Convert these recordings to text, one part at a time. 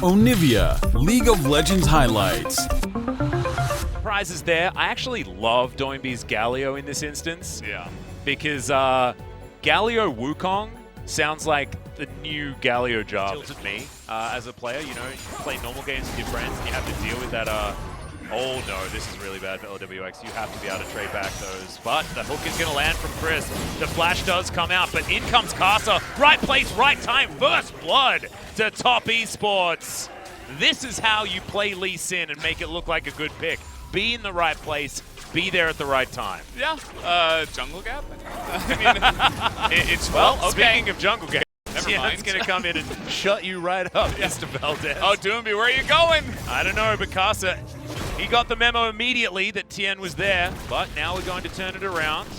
Onivia, League of Legends highlights. Prizes there. I actually love Doinby's Galio in this instance. Yeah. Because Galio Wukong sounds like the new Galio job to me as a player. You know, you play normal games with your friends and you have to deal with that. Oh no, this is really bad for LWX. You have to be able to trade back those. But the hook is going to land from Chris. The flash does come out, but in comes Casa. Right place, right time. First blood to Top Esports. This is how you play Lee Sin and make it look like a good pick. Be in the right place, be there at the right time. Yeah, jungle gap? I mean, it's well, okay. Speaking of jungle gap, Never mind. It's going to come in and shut you right up, Mr. Valdez. Oh, Doomby, where are you going? I don't know, but Casa, he got the memo immediately that Tien was there, but now we're going to turn it around.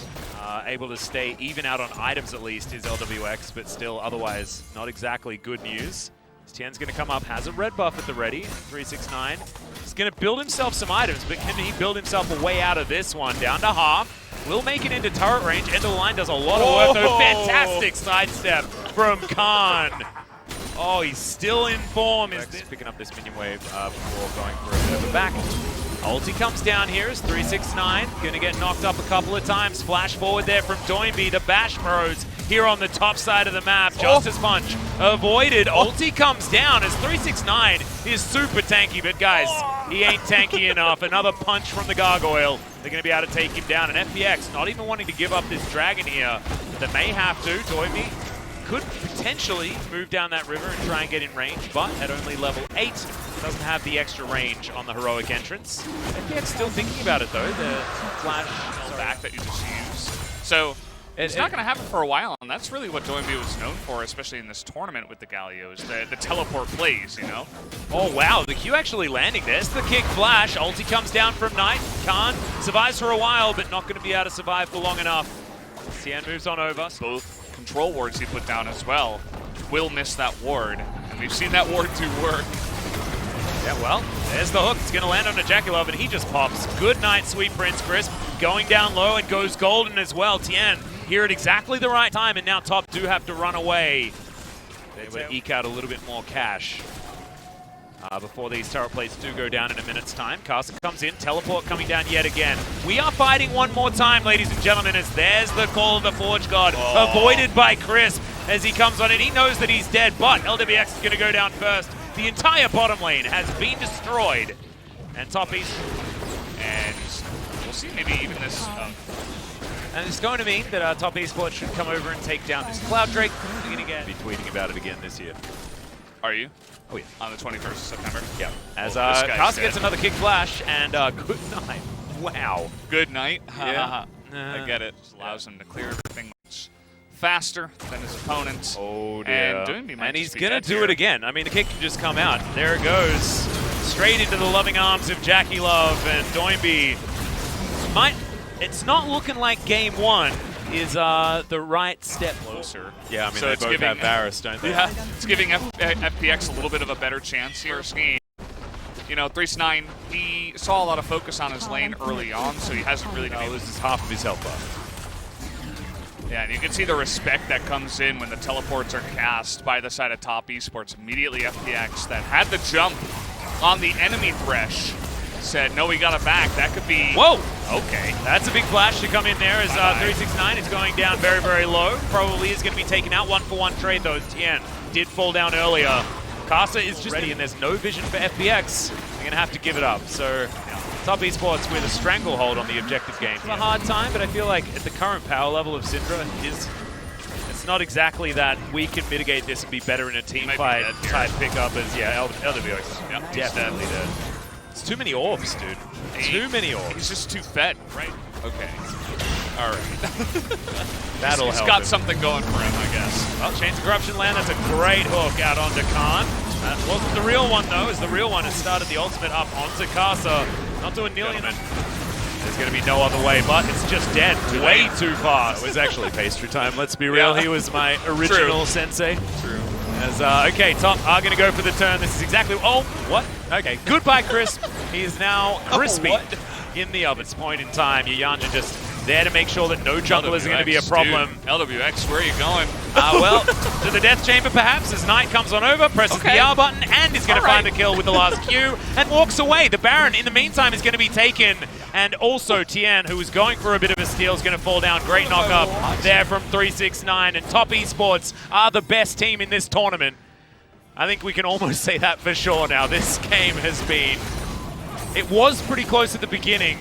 Able to stay even out on items at least, is LWX, but still otherwise not exactly good news. Tien's going to come up, has a red buff at the ready, 369. He's going to build himself some items, but can he build himself a way out of this one? Down to half. Will make it into turret range. End of the line does a lot of work, though. Fantastic sidestep from Khan. Oh, he's still in form. Is picking up this minion wave before going for a bit of a back. Ulti comes down here as 369. Gonna get knocked up a couple of times. Flash forward there from Doinby. The Bash Bros here on the top side of the map. Justice Punch avoided. Ulti comes down as 369 is super tanky, but guys, he ain't tanky enough. Another punch from the Gargoyle. They're gonna be able to take him down. And FPX not even wanting to give up this dragon here. They may have to. Doinby could potentially move down that river and try and get in range, but at only level 8, doesn't have the extra range on the heroic entrance. FPX still thinking about it though, the flash Back that you just used. So it's not going to happen for a while, and that's really what Doinby was known for, especially in this tournament with the Galios, the teleport plays, you know? Oh wow, the Q actually landing. There's the kick flash. Ulti comes down from Knight. Khan survives for a while, but not going to be able to survive for long enough. Tien moves on over. Both control wards he put down as well will miss that ward, and we've seen that ward do work. Yeah, well, there's the hook. It's going to land on Jaculov, and he just pops. Good night, Sweet Prince Crisp. Going down low and goes golden as well. Tien here at exactly the right time, and now Top do have to run away. They would eke out a little bit more cash before these turret plates do go down in a minute's time. Carson comes in, teleport coming down yet again. We are fighting one more time, ladies and gentlemen, as there's the call of the Forge God. Avoided by Crisp as he comes on in. He knows that he's dead, but LWX is going to go down first. The entire bottom lane has been destroyed. And Top East. And we'll see maybe even this. And it's going to mean that Top Esports should come over and take down this Cloud Drake. We're going to be tweeting about it again this year. Are you? Oh yeah. On the 21st of September? Yeah. As Cast gets another kick flash, and good night. Wow. Good night. Yeah. I get it. Just allows him to clear everything much faster than his opponent. Oh dear. And Doinby might and he's just be going dead to do here. it again. I mean, the kick can just come out. There it goes. Straight into the loving arms of Jackie Love, and Doinby it's not looking like game one is the right step closer. Yeah, I mean, So they it's both giving- have Varus, don't they? Yeah, it's giving FPX a little bit of a better chance here. Skiing. You know, 369, he saw a lot of focus on his lane early on, so he hasn't really been able to. Loses half of his health buff. Yeah, and you can see the respect that comes in when the teleports are cast by the side of Top Esports. Immediately FPX that had the jump on the enemy thresh said, no, we got it back. That could be... Whoa! Okay, that's a big flash to come in there as 369 is going down very, very low. Probably is going to be taken out. 1-for-1 trade though. Tien did fall down earlier. Casa is just ready and there's no vision for FPX. They're going to have to give it up. So Top Esports with a stranglehold on the objective game. It's a hard time, but I feel like at the current power level of Syndra, it's not exactly that we can mitigate this and be better in a team fight type pickup as, LWX. Yep, Definitely dead. It's too many orbs, dude. Too many orbs. He's just too fed, right? Okay. All right. That'll He's help got him. something going for him, I guess. Well, Chains of Corruption land. That's a great hook out onto Khan. That wasn't the real one, though, as the real one has started the ultimate up onto Casa. Not doing nearly enough. There's going to be no other way, but it's just dead. Way too fast. It was actually pastry time, let's be real. Yeah. He was my original sensei. True. As, okay, Top are going to go for the turn. This is exactly... Oh, what? Okay, goodbye, Crisp. He is now crispy in the oven. At this point in time, Yanja just there to make sure that no jungle is going to be a problem. Dude, LWX, where are you going? Well, to the death chamber perhaps, as Knight comes on over, presses the R button, and is going to find the kill with the last Q, and walks away. The Baron, in the meantime, is going to be taken, and also Tien, who was going for a bit of a steal, is going to fall down. Great knock-up there from 369, and Top Esports are the best team in this tournament. I think we can almost say that for sure now. This game has been... It was pretty close at the beginning,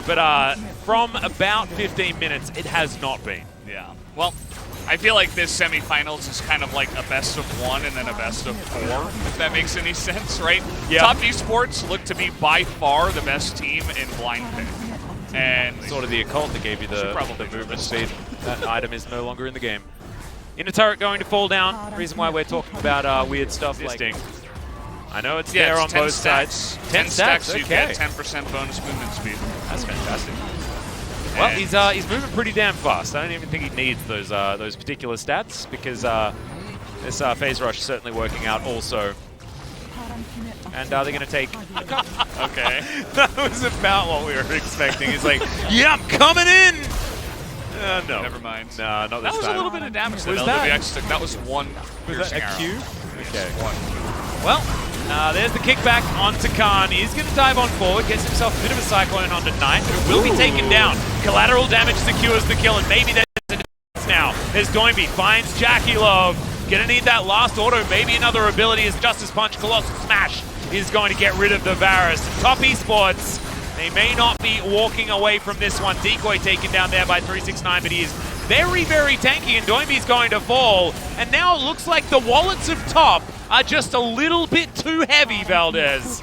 but from about 15 minutes, it has not been. Yeah. Well, I feel like this semifinals is kind of like a best of 1 and then a best of 4, if that makes any sense, right? Yeah. Top Esports look to be by far the best team in blind pick. And sort of the occult that gave you the movement speed. That item is no longer in the game. Inner turret going to fall down. Reason why we're talking about weird stuff like... I know it's there on both sides. 10 stacks, you get 10% bonus movement speed. That's fantastic. Well, he's moving pretty damn fast. I don't even think he needs those particular stats because this phase rush is certainly working out also. And they're going to take... Okay. That was about what we were expecting. He's like, yeah, I'm coming in! No. Never mind. No, not this time. That was a little bit of damage that Was LWX took. That was one Was piercing that a Q? arrow. Okay. One. Well, there's the kickback onto Khan. He's going to dive on forward, gets himself a bit of a cyclone onto Knight, who will be taken down. Collateral damage secures the kill, and maybe there's a defense now. As Doinby finds Jackie Love. Gonna need that last auto, maybe another ability as Justice Punch, Colossal Smash is going to get rid of the Varus. Top Esports, they may not be walking away from this one. Decoy taken down there by 369, but he is very, very tanky, and Doinby's going to fall. And now it looks like the wallets of top are just a little bit too heavy, Valdez,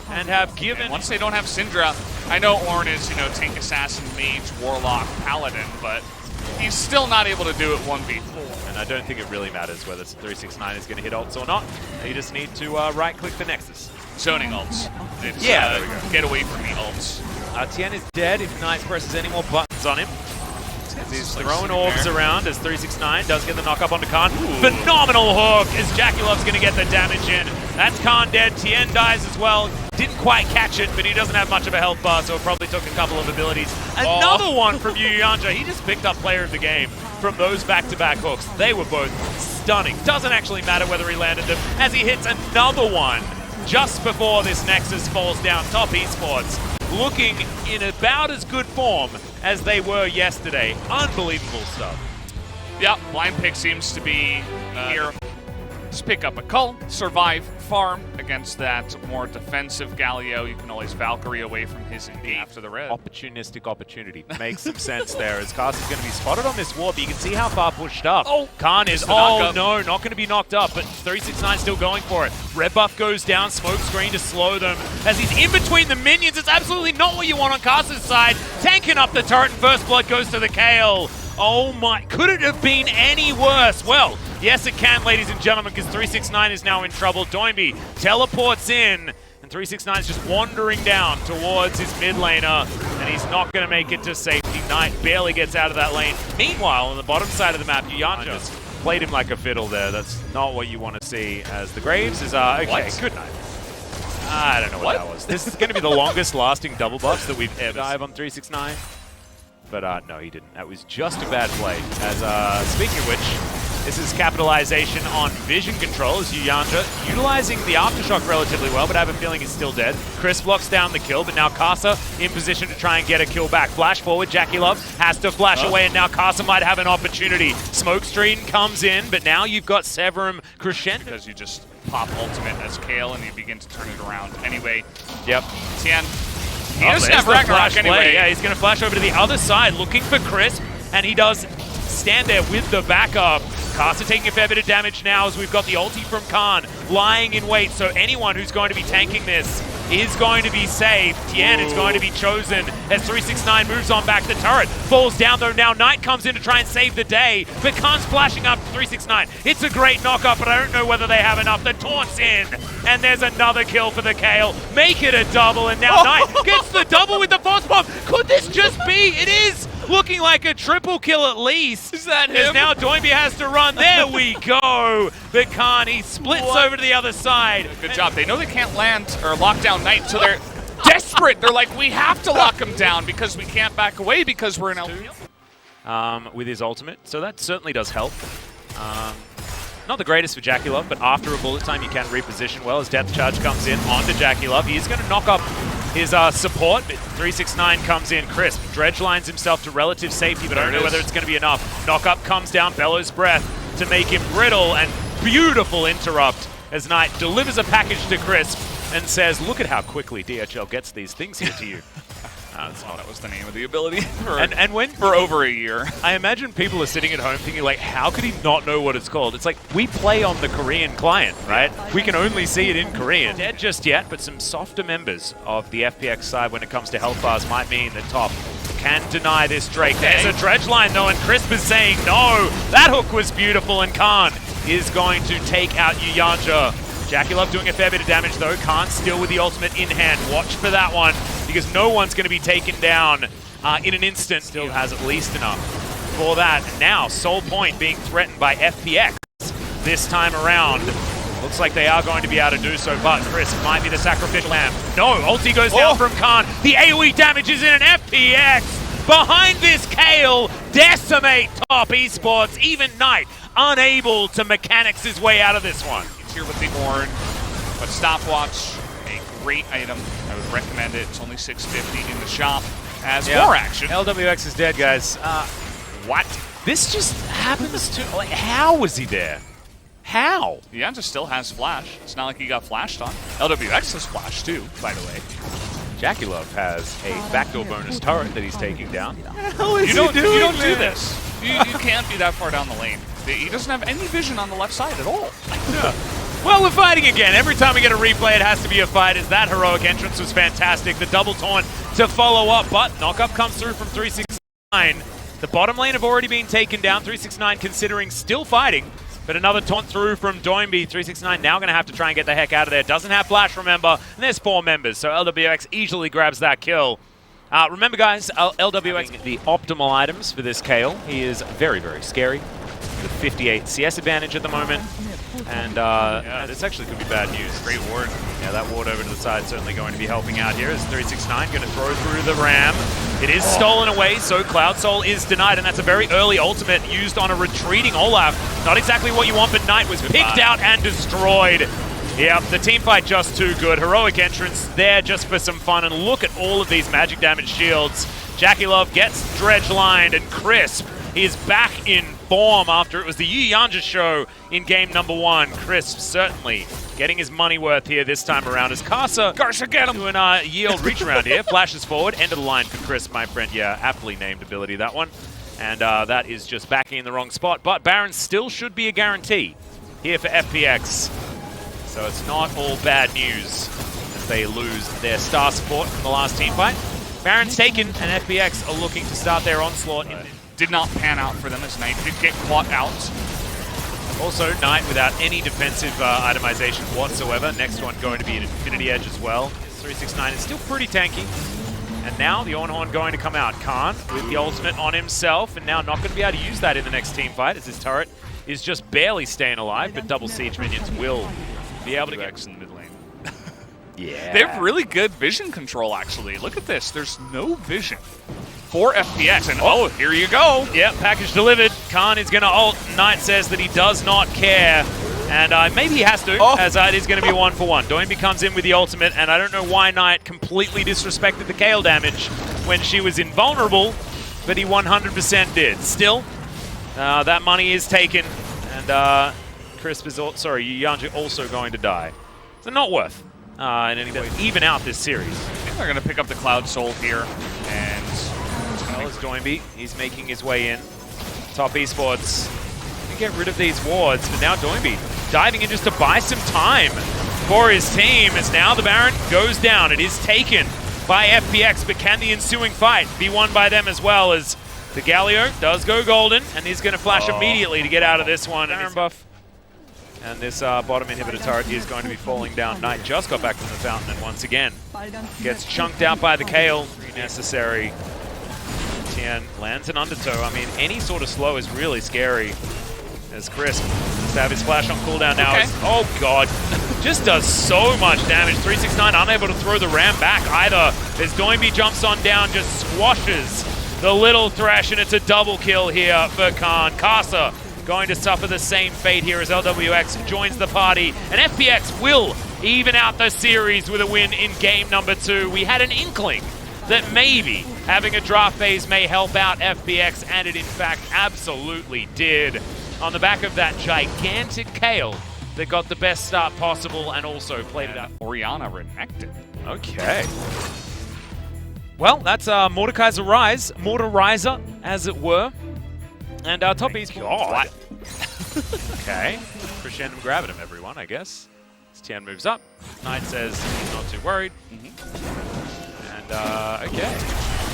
and have given... And once they don't have Syndra, I know Ornn is, tank assassin, mage, warlock, paladin, but he's still not able to do it 1v4. And I don't think it really matters whether 369 is going to hit ults or not. You just need to right-click the Nexus. Zoning ults. It's, there we go. Get away from the ults. Tien is dead if Knight presses any more buttons on him. He's throwing orbs around as 369 does get the knock up onto Khan. Phenomenal hook as Jackie Love's going to get the damage in. That's Khan dead. Tien dies as well. Didn't quite catch it, but he doesn't have much of a health bar, so it probably took a couple of abilities. Another one from Yuyanja. He just picked up player of the game from those back-to-back hooks. They were both stunning. Doesn't actually matter whether he landed them as he hits another one just before this Nexus falls down. Top Esports looking in about as good form as they were yesterday. Unbelievable stuff. Yeah, blind pick seems to be here. Just pick up a cull, survive, farm against that more defensive Galio. You can always Valkyrie away from his engage after the red. Opportunistic opportunity. Makes some sense there as Cast is going to be spotted on this ward, but you can see how far pushed up. Khan is, no, not going to be knocked up, but 369 still going for it. Red buff goes down, smoke screen to slow them. As he's in between the minions, it's absolutely not what you want on Cast's side. Tanking up the turret, and first blood goes to the Kale. Oh my, could it have been any worse? Well, yes it can, ladies and gentlemen, because 369 is now in trouble. Doinby teleports in, and 369 is just wandering down towards his mid laner, and he's not going to make it to safety. Knight barely gets out of that lane. Meanwhile, on the bottom side of the map, Yuyanja just played him like a fiddle there. That's not what you want to see, as the Graves is, okay, good night. I don't know what that was. This is going to be the longest lasting double buffs that we've ever dive on 369. But no, he didn't. That was just a bad play. As speaking of which, this is capitalization on vision control as Yuyanja utilizing the Aftershock relatively well, but I have a feeling he's still dead. Chris blocks down the kill, but now Casa in position to try and get a kill back. Flash forward, Jackie Love has to flash away, and now Casa might have an opportunity. Smokescreen comes in, but now you've got Severum crescendo. Because you just pop ultimate as Kale and you begin to turn it around. Anyway, yep. Tien. He doesn't have Ragnarok anyway. Yeah, he's going to flash over to the other side looking for Crisp, and he does stand there with the backup. Casa taking a fair bit of damage now as we've got the ulti from Khan lying in wait, so anyone who's going to be tanking this is going to be safe. Tien is going to be chosen as 369 moves on back. The turret falls down though. Now Knight comes in to try and save the day, but Khan's flashing up to 369. It's a great knock-up, but I don't know whether they have enough. The taunt's in, and there's another kill for the Kale. Make it a double, and now Knight gets the double with the force bomb. Could this just be? It is looking like a triple kill at least. Is that him? As now Doinby has to run. There we go. But Khan, he splits over to the other side. Good job. They know they can't land or lock down Knight, so they're desperate. They're like, we have to lock him down because we can't back away because we're in LP. With his ultimate, so that certainly does help. Not the greatest for JackieLove, but after a bullet time, you can reposition well as Depth Charge comes in onto JackieLove. He's going to knock up his support, but 369 comes in. Crisp dredge lines himself to relative safety, but I don't know whether it's going to be enough. Knockup comes down, Bellows Breath to make him brittle, and beautiful interrupt as Knight delivers a package to Crisp and says, look at how quickly DHL gets these things here to you. That was the name of the ability for over a year. I imagine people are sitting at home thinking, like, how could he not know what it's called? It's like, we play on the Korean client, right? We can only see it in Korean. Dead just yet, but some softer members of the FPX side when it comes to health bars might mean that Top can deny this Drake. There's a dredge line, though, and Crisp is saying, no, that hook was beautiful, and Khan is going to take out Yuyanja. JackieLove doing a fair bit of damage, though. Khan still with the ultimate in hand. Watch for that one, because no one's going to be taken down in an instant. Still has at least enough for that. And now, Soul Point being threatened by FPX this time around. Looks like they are going to be able to do so, but Crisp might be the sacrificial lamb. No, ulti goes down from Khan. The AoE damage is in an FPX. Behind this Kale, decimate Top Esports. Even Knight unable to mechanics his way out of this one. Here with the Orn, but Stopwatch, a great item. I would recommend it. It's only $6.50 in the shop. Has more action. LWX is dead, guys. What? This just happens to... Like, how was he there? How? Yuyanja still has flash. It's not like he got flashed on. LWX has flash too, by the way. JackieLove has a backdoor bonus turret that he's taking down. You don't do this. You can't be that far down the lane. He doesn't have any vision on the left side at all. Well, we're fighting again. Every time we get a replay, it has to be a fight, as that heroic entrance was fantastic. The double taunt to follow up, but knockup comes through from 369. The bottom lane have already been taken down. 369 considering still fighting, but another taunt through from Doimby. 369 now going to have to try and get the heck out of there. Doesn't have flash, remember, and there's 4 members, so LWX easily grabs that kill. Remember, guys, LWX the optimal items for this Kale. He is very, very scary. The 58 CS advantage at the moment. And this actually could be bad news. Great ward. Yeah, that ward over to the side certainly going to be helping out here. As 369 going to throw through the ram. It is stolen away, so Cloud Soul is denied, and that's a very early ultimate used on a retreating Olaf. Not exactly what you want, but Knight was picked out and destroyed. Yep, the team fight just too good. Heroic entrance there just for some fun, and look at all of these magic damage shields. JackieLove gets dredge lined, and Crisp is back in form after it was the Yuyanja show in game number 1. Crisp certainly getting his money worth here this time around as Garza get him to an yield reach around here. Flashes forward, end of the line for Crisp, my friend. Yeah, aptly named ability, that one. And that is just backing in the wrong spot. But Baron still should be a guarantee here for FPX. So it's not all bad news as they lose their star support from the last team fight. Baron's taken, and FPX are looking to start their onslaught. Did not pan out for them as Knight did get caught out. Also, Knight without any defensive itemization whatsoever. Next one going to be an Infinity Edge as well. 369 is still pretty tanky. And now the Ornhorn going to come out. Khan with the ultimate on himself, and now not going to be able to use that in the next team fight as his turret is just barely staying alive, but double siege minions will be able to get in the mid lane. Yeah. They have really good vision control, actually. Look at this. There's no vision for FPX, and oh, here you go. Yeah, package delivered. Khan is going to ult. Knight says that he does not care, and maybe he has to, as it is going to be 1-for-1. Doimby comes in with the ultimate, and I don't know why Knight completely disrespected the Kale damage when she was invulnerable, but he 100% did. Still, that money is taken, and Crisp is Yuyanja also going to die. So not worth in any way even out this series. They're going to pick up the Cloud Soul here, and well as Doimby, he's making his way in. Top Esports can get rid of these wards, but now Doimby diving in just to buy some time for his team, as now the Baron goes down. It is taken by FPX, but can the ensuing fight be won by them as well, as the Galio does go golden, and he's going to flash immediately to get out of this one. Baron buff. And this bottom inhibitor turret is going to be falling down. Knight just got back from the fountain, and once again gets chunked out by the Kale. Necessary. Tien lands an undertow. I mean, any sort of slow is really scary. As Crisp just have his flash on cooldown now. Oh god, just does so much damage. 369 unable to throw the ram back either. As Doimby jumps on down, just squashes the little Thresh, and it's a double kill here for Khan. Karsa going to suffer the same fate here as LWX joins the party. And FPX will even out the series with a win in game number 2. We had an inkling that maybe having a draft phase may help out FPX, and it in fact absolutely did. On the back of that gigantic Kale that got the best start possible and also played it out. Orianna renekton. Okay. Well, that's Mordekaiser Rise, Morderizer, as it were. And top Esports. Okay. Crescendo grabbing him, everyone, I guess. As Tian moves up. Knight says he's not too worried. And, okay.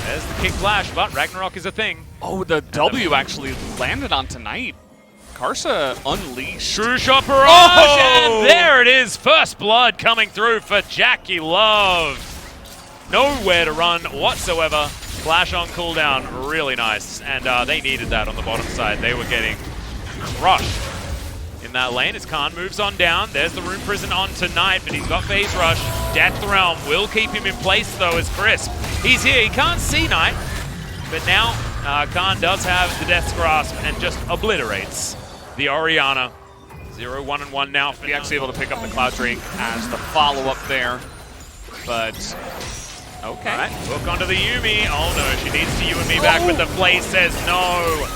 There's the kick flash, but Ragnarok is a thing. Oh, the W actually landed on Tonight. Karsa unleashed. True shot barrage, and there it is. First blood coming through for Jackie Love. Nowhere to run whatsoever. Flash on cooldown, really nice. And they needed that on the bottom side. They were getting crushed in that lane as Khan moves on down. There's the Rune Prison on Tonight, but he's got Phase Rush. Death Realm will keep him in place, though, as Crisp. He's here. He can't see Knight, but now Khan does have the Death's Grasp and just obliterates the Orianna. 0-1-1 now. He actually able to pick up the Cloud Drake as the follow-up there, but okay. All right, hook onto the Yuumi. Oh no, she needs to you and me back, but the play says no.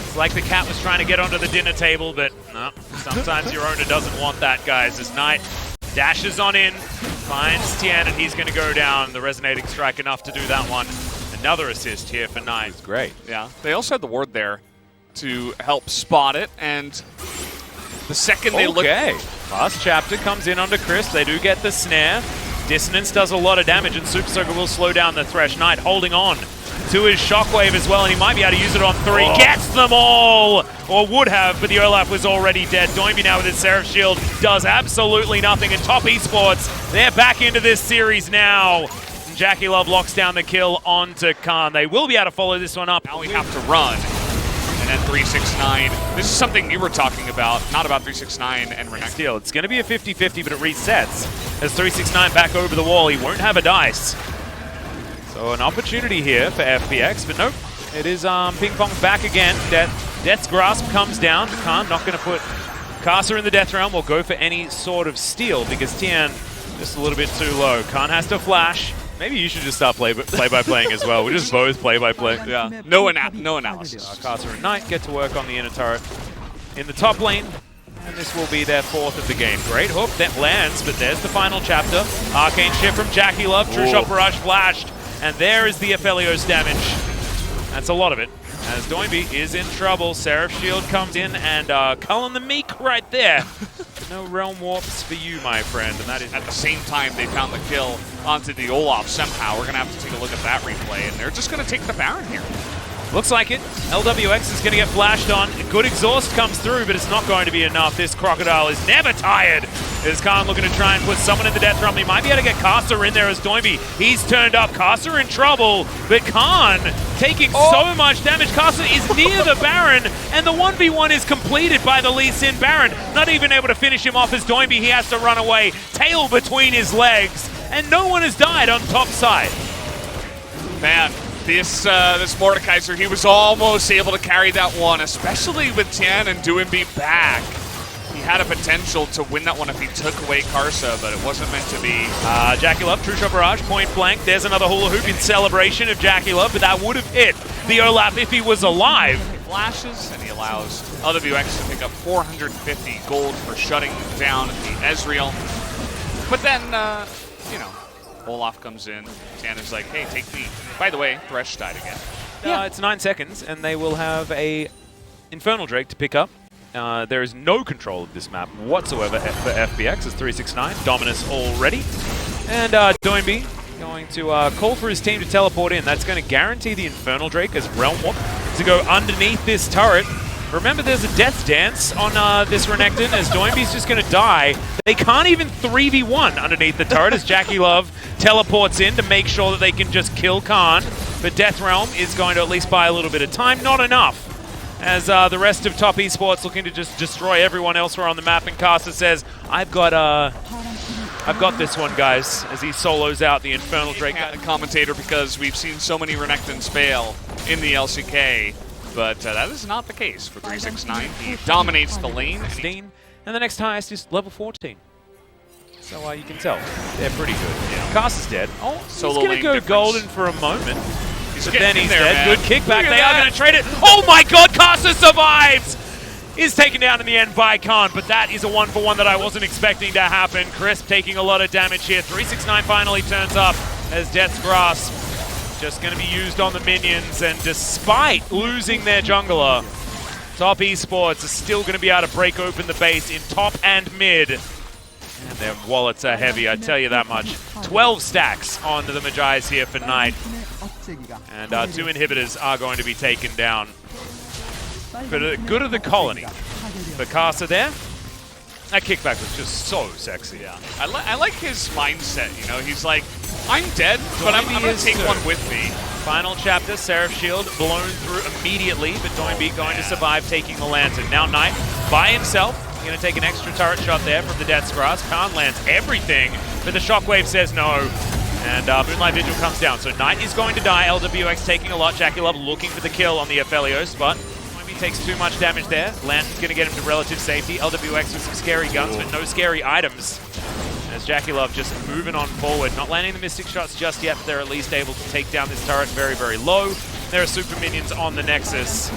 It's like the cat was trying to get onto the dinner table, but no. Sometimes your owner doesn't want that, guys. As Knight dashes on in, finds Tian, and he's going to go down. The resonating strike enough to do that one. Another assist here for Knight. It's great. Yeah, they also had the ward there to help spot it, and the second they look... Okay, last chapter comes in onto Chris. They do get the snare. Dissonance does a lot of damage, and Super Soaker will slow down the Thresh. Knight holding on to his Shockwave as well, and he might be able to use it on 3. Gets them all! Or would have, but the Olaf was already dead. Doinby now with his Seraph Shield does absolutely nothing, and top Esports, they're back into this series now. And Jackie Love locks down the kill onto Khan. They will be able to follow this one up. Now we have to run. And then 369. This is something you were talking about, not about 369 and renekton. Still, it's going to be a 50-50, but it resets. As 369 back over the wall, he won't have a dice. So an opportunity here for FPX, but nope. It is Ping Pong back again. Death's Grasp comes down. Khan not going to put Karsa in the Death Realm. Will go for any sort of steal because Tian just a little bit too low. Khan has to flash. Maybe you should just start play-by-playing as well. We just both play-by-play. Yeah. No analysis. Karsa and Knight get to work on the inner turret in the top lane. And this will be their 4th of the game. Great hook that lands, but there's the final chapter. Arcane Shift from Jackie Love. True Shot Barrage flashed. And there is the Aphelios damage. That's a lot of it. As Doinby is in trouble. Seraph Shield comes in and Cullen the Meek right there. No Realm Warps for you, my friend. And that is at the same time they found the kill onto the Olaf somehow. We're going to have to take a look at that replay, and they're just going to take the Baron here. Looks like it. LWX is going to get flashed on. A good exhaust comes through, but it's not going to be enough. This Crocodile is never tired. As Khan looking to try and put someone in the Death Realm. He might be able to get Karsa in there as Doinby. He's turned up. Karsa in trouble, but Khan taking so much damage. Karsa is near the Baron, and the 1v1 is completed by the Lee Sin Baron. Not even able to finish him off as Doinby. He has to run away. Tail between his legs, and no one has died on top side. Man. This Mordekaiser, he was almost able to carry that one, especially with Tian and Doinby back. He had a potential to win that one if he took away Karsa, but it wasn't meant to be. Jackie Love, True Shot Barrage, point blank. There's another hula hoop in celebration of Jackie Love, but that would have hit the Olaf if he was alive. He flashes, and he allows LWX to pick up 450 gold for shutting down the Ezreal. But then, you know, Olaf comes in. Tiana's like, hey, take me. By the way, Thresh died again. Yeah, it's 9 seconds, and they will have a Infernal Drake to pick up. There is no control of this map whatsoever for FPX. It's 369. Dominus already. And Doinby going to call for his team to teleport in. That's going to guarantee the Infernal Drake as Realm Warp to go underneath this turret. Remember, there's a Death Dance on this Renekton as Doinby's just going to die. They can't even 3v1 underneath the turret as Jackie Love teleports in to make sure that they can just kill Khan. But Death Realm is going to at least buy a little bit of time. Not enough. As the rest of top esports looking to just destroy everyone elsewhere on the map. And Karsa says, I've got this one, guys, as he solos out the Infernal Drake. Commentator, because we've seen so many Renektons fail in the LCK. but that is not the case for 369. He dominates the lane. And the next highest is level 14. So you can tell they're pretty good. Yeah. Cast is dead. Oh, Solo he's going to go difference. golden for a moment. But then he's there, dead. man. Good kickback. They are going to trade it. Oh my god, Casa survives! Is taken down in the end by Khan, but that is a 1-for-1 that I wasn't expecting to happen. Crisp taking a lot of damage here. 369 finally turns up as Death's Grasp just going to be used on the minions, and despite losing their jungler, Top Esports is still going to be able to break open the base in top and mid. And their wallets are heavy, I tell you that much. 12 stacks onto the Magi's here for Knight. And 2 inhibitors are going to be taken down. For the good of the colony. For Casa there, that kickback was just so sexy. Yeah, I like his mindset, you know, he's like, I'm dead, but I'm going to take one with me. Final chapter, Seraph Shield blown through immediately, but Doinbeat going to survive taking the Lantern. Now Knight by himself, going to take an extra turret shot there from the Death's Grasp. Khan lands everything, but the Shockwave says no. And Moonlight Vigil comes down, so Knight is going to die. LWX taking a lot. Jackie Love looking for the kill on the Aphelios, but takes too much damage there. Lantern's going to get him to relative safety. LWX with some scary guns, but no scary items. As Jackie Love just moving on forward. Not landing the Mystic shots just yet, but they're at least able to take down this turret very, very low. There are super minions on the Nexus.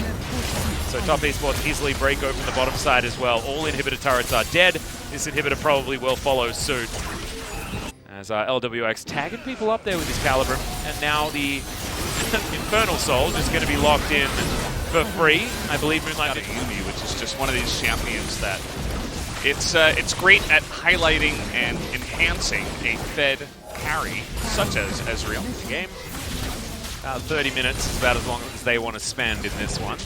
So Top Esports easily break open the bottom side as well. All inhibitor turrets are dead. This inhibitor probably will follow suit. As LWX tagging people up there with his Calibrum. And now the Infernal Soul just going to be locked in for free. I believe Moonlight Yumi, which is just one of these champions that it's great at highlighting and enhancing a fed carry such as Ezreal. The game, 30 minutes is about as long as they want to spend in this one.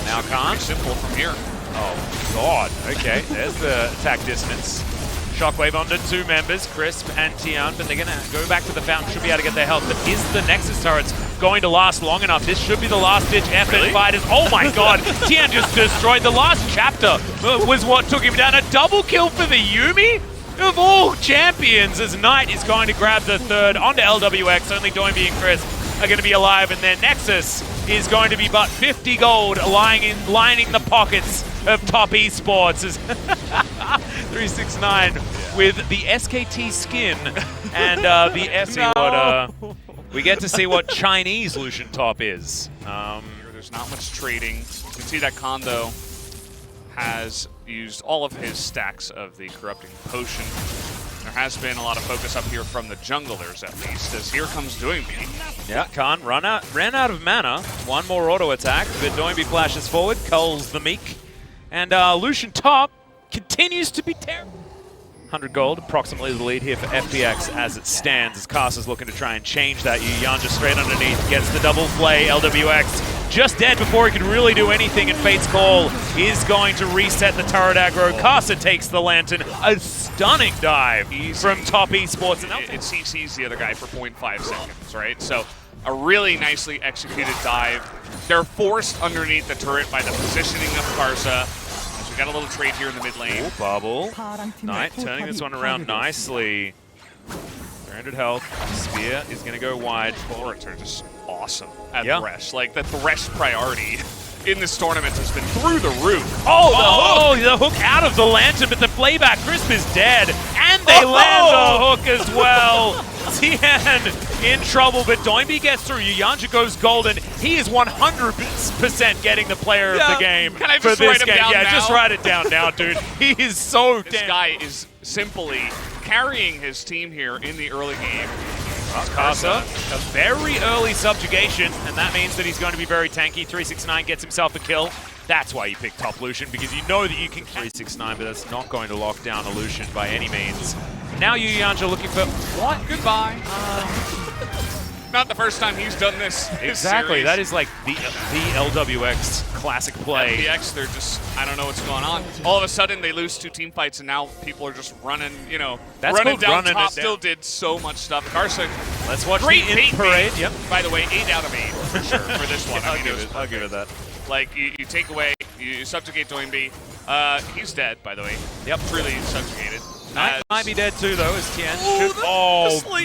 Now Khan. Simple from here. Oh god. Okay, there's the attack distance. Shockwave onto 2 members, Crisp and Tian, but they're going to go back to the fountain, should be able to get their health. But is the Nexus turrets going to last long enough? This should be the last-ditch effort, fighters. Oh my god, Tian just destroyed. The last chapter was what took him down. A double kill for the Yumi? Of all champions, as Knight is going to grab the third onto LWX. Only Doinbeat and Crisp are going to be alive, and their Nexus is going to be but 50 gold lining the pockets of Top Esports. 369 with the SKT skin and the FC. We get to see what Chinese Lucian Top is. There's not much trading. You can see that Kondo has used all of his stacks of the Corrupting Potion. There has been a lot of focus up here from the junglers, at least, as here comes Doinbeat. Yeah, Khan ran out of mana. One more auto attack, but Doinbeat flashes forward, culls the Meek. And Lucian Top continues to be terrible. 100 gold, approximately the lead here for FPX as it stands, as Casa's looking to try and change that. Yuyan just straight underneath, gets the double play. LWX just dead before he could really do anything, and Fate's Call is going to reset the turret aggro. Casa takes the Lantern. A stunning dive from Top Esports. And it CCs the other guy for 0.5 seconds, right? So a really nicely executed dive. They're forced underneath the turret by the positioning of Karsa. We got a little trade here in the mid lane. Ooh, bubble. Knight turning this one around nicely. 300 health. Spear is going to go wide. Bullets are just awesome at Thresh. Like, the Thresh priority in this tournament has been through the roof. Oh, the hook out of the Lantern, but the playback. Crisp is dead. And they land the hook as well. Tian in trouble, but Doinbeat gets through. Yuyanji goes golden. He is 100% getting the player of the game Can I for just this write him game. down now? Just write it down now, dude. He is so This damn. guy is simply carrying his team here in the early game. Casa, a very early subjugation, and that means that he's going to be very tanky. 369 gets himself a kill. That's why you pick top Lucian, because you know that you can 369, but that's not going to lock down a Lucian by any means. Now Yuyanji looking for what? Goodbye. Not the first time he's done this. Exactly. That is like the LWX classic play. FPX, they're just, I don't know what's going on. All of a sudden, they lose 2 team fights, and now people are just running, you know, running down top. Still did so much stuff. Karsa, let's watch great the in parade. Yep. By the way, 8 out of 8 for sure for this one. I'll give it that. Like, you take away, you subjugate Doinbeat. He's dead, by the way. Yep. Truly subjugated. Knight might be dead too, though, as Tian.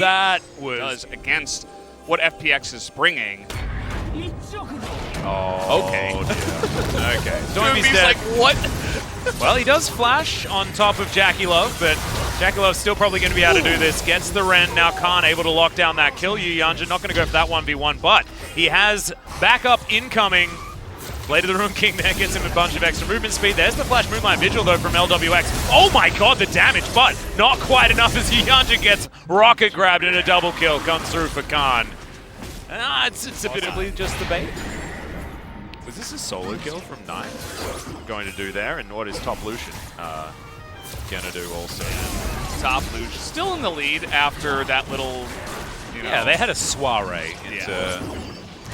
That was against what FPX is bringing. Oh, Okay. dear. Okay. Doinby's dead. like, what? Well, he does flash on top of Jackie Love, but Jackie Love's still probably going to be able to do this. Gets the Ren. Now Khan able to lock down that kill. Yanja not going to go for that 1v1, but he has backup incoming. Blade of the Ruin King there gets him a bunch of extra movement speed. There's the Flash Moonlight Vigil, though, from LWX. Oh my god, the damage, but not quite enough as Yanja gets rocket grabbed and a double kill comes through for Khan. It's a bit of just the bait. Was this a solo kill from Knight? Going to do there, and what is top Lucian gonna do also? Top Lucian still in the lead after that little, you know. Yeah, they had a soiree into,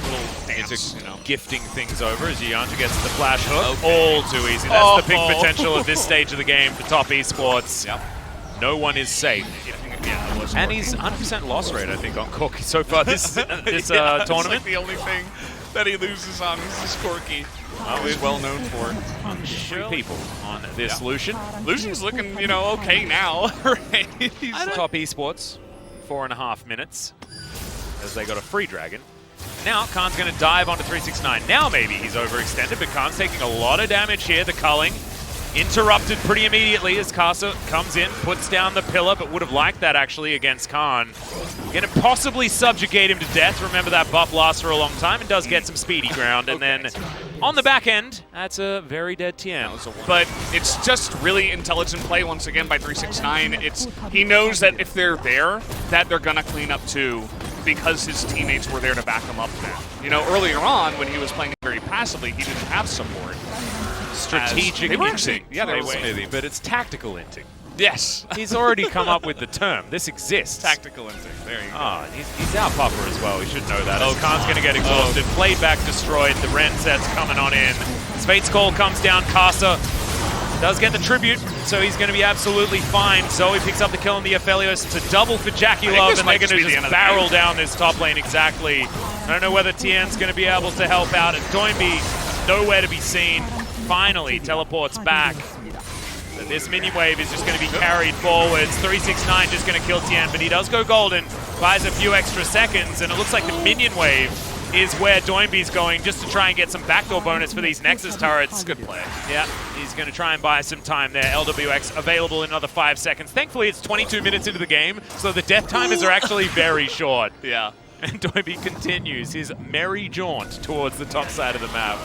little dance, gifting things over as Yanja gets the flash hook. Okay. All too easy. That's the peak potential of this stage of the game for top esports. Yep. No one is safe. Yeah, it was and he's 100% loss rate, I think, on Corki so far this tournament. It's like the only thing that he loses on is this Corki. He's well known for. Three people on this Lucian. Lucian's looking, okay now. Right? He's top esports, 4.5 minutes, as they got a free dragon. Now Khan's going to dive onto 369. Now maybe he's overextended, but Khan's taking a lot of damage here. The culling interrupted pretty immediately as Casa comes in, puts down the pillar, but would have liked that actually against Khan. Going to possibly subjugate him to death. Remember that buff lasts for a long time and does get some speedy ground. And then on the back end, that's a very dead TM. But it's just really intelligent play once again by 369. He knows that if they're there, that they're going to clean up too, because his teammates were there to back him up then. Earlier on when he was playing very passively, he didn't have support. Strategic inting. Yeah, they were. But it's tactical inting. Yes. He's already come up with the term. This exists. Tactical inting. There you go. And he's out puffer as well. We should know that. Khan's going to get exhausted. Played back destroyed. The Ren set's coming on in. Fate's Call comes down. Casa does get the tribute, so he's going to be absolutely fine. Zoe picks up the kill on the Aphelios. It's a double for Jackie Love, and they're going to just barrel down this top lane exactly. I don't know whether Tien's going to be able to help out, and Doinby nowhere to be seen. Finally teleports back. So this minion wave is just going to be carried forwards. 369 just going to kill Tien, but he does go golden, buys a few extra seconds, and it looks like the minion wave is where Doinby's going just to try and get some backdoor bonus for these Nexus turrets. Good play. Yeah, he's going to try and buy some time there. LWX available in another 5 seconds. Thankfully, it's 22 minutes into the game, so the death timers are actually very short. Yeah. And Doinby continues his merry jaunt towards the top side of the map.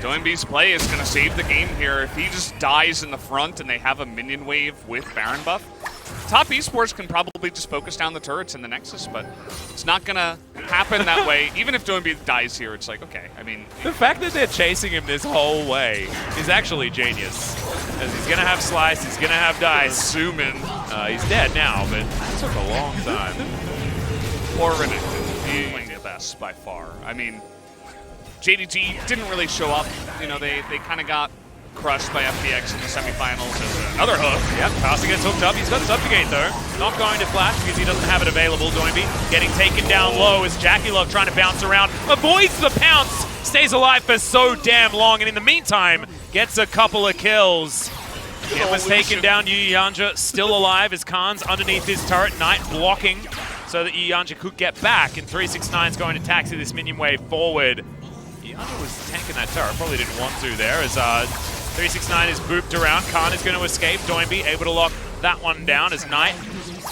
Doinby's play is going to save the game here. If he just dies in the front and they have a minion wave with Baron buff, top esports can probably just focus down the turrets in the Nexus, but it's not going to happen that way. Even if Doinby dies here, it's like, okay, I mean... The fact that they're chasing him this whole way is actually genius. Because he's going to have Slice, he's going to have Dice. Zoom in. He's dead now, but it took a long time. Poor Renekton. He's playing the best by far. I mean... JDG didn't really show up. They kind of got crushed by FPX in the semifinals. Another hook. Yep, Casa gets hooked up. He's got Subjugate, though. Not going to flash because he doesn't have it available. Doinby getting taken down low as Jackie Love trying to bounce around. Avoids the pounce. Stays alive for so damn long. And in the meantime, gets a couple of kills. It was taken down. Yanja still alive as Khan's underneath his turret. Knight blocking so that Yanja could get back. And 369 is going to taxi this minion wave forward. Yanja was tanking that turret, probably didn't want to there, as 369 is booped around. Khan is going to escape. Doinby able to lock that one down as Knight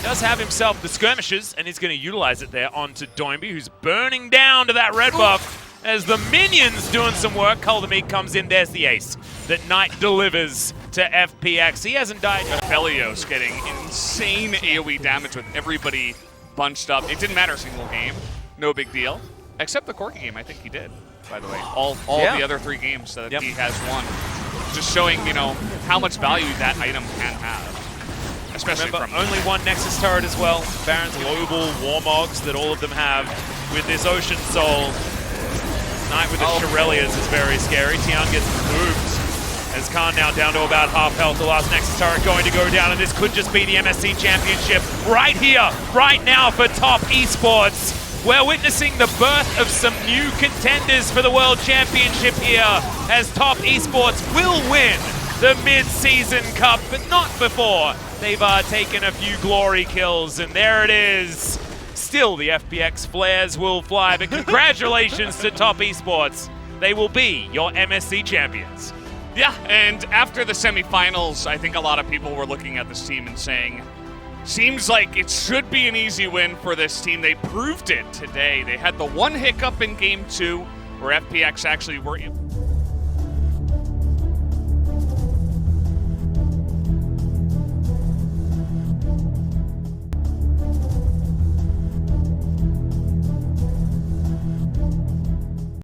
does have himself the skirmishes, and he's going to utilize it there onto Doinby, who's burning down to that red buff as the minions doing some work. Culdemeek comes in. There's the ace that Knight delivers to FPX. He hasn't died yet. Aphelios getting insane AoE damage with everybody bunched up. It didn't matter a single game. No big deal. Except the Corki game, I think he did. By the way, all the other 3 games that he has won, just showing how much value that item can have, especially Remember, from only one Nexus turret as well. Baron's global warmogs that all of them have with this Ocean Soul. Knight with the Shirelias is very scary. Tian gets moved as Khan now down to about half health. The last Nexus turret going to go down, and this could just be the MSC Championship right here, right now for top esports. We're witnessing the birth of some new contenders for the World Championship here, as top esports will win the mid-season cup, but not before they've taken a few glory kills. And there it is. Still, the FPX flares will fly, but congratulations to top esports they will be your MSC champions. Yeah, and after the semifinals, I think a lot of people were looking at this team and saying, seems like it should be an easy win for this team. They proved it today. They had the one hiccup in Game 2 where FPX actually were